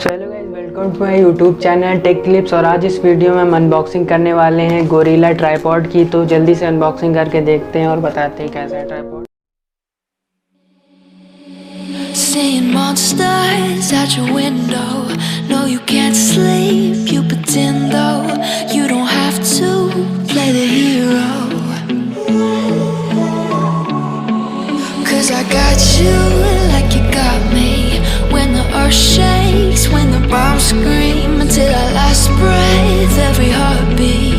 So hello guys, welcome to my YouTube channel tech clips. और आज इस video में हम अनबॉक्सिंग करने वाले हैं गोरिल्ला ट्राइपॉड की। तो जल्दी से अनबॉक्सिंग करके देखते हैं और बताते हैं कैसा है tripod. Seeing monsters at your window. No, you can't sleep, you pretend though. You don't have to play the hero. 'Cause I got you like you got me. When the earth shakes, when the bombs scream, until our last breath, every heartbeat.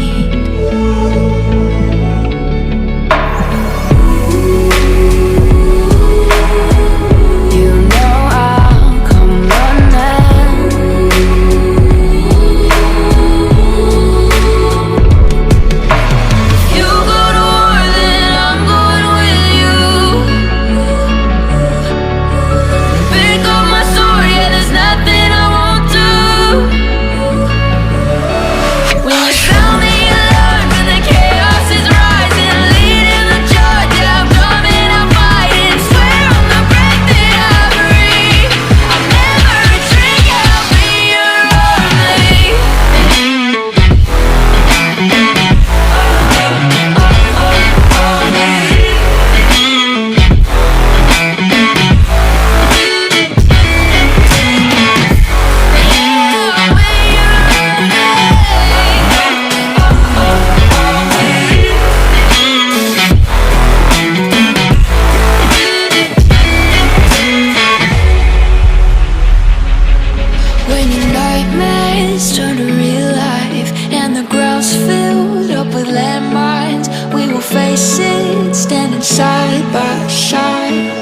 Turn to real life and the ground's filled up with landmines. We will face it, standing side by side.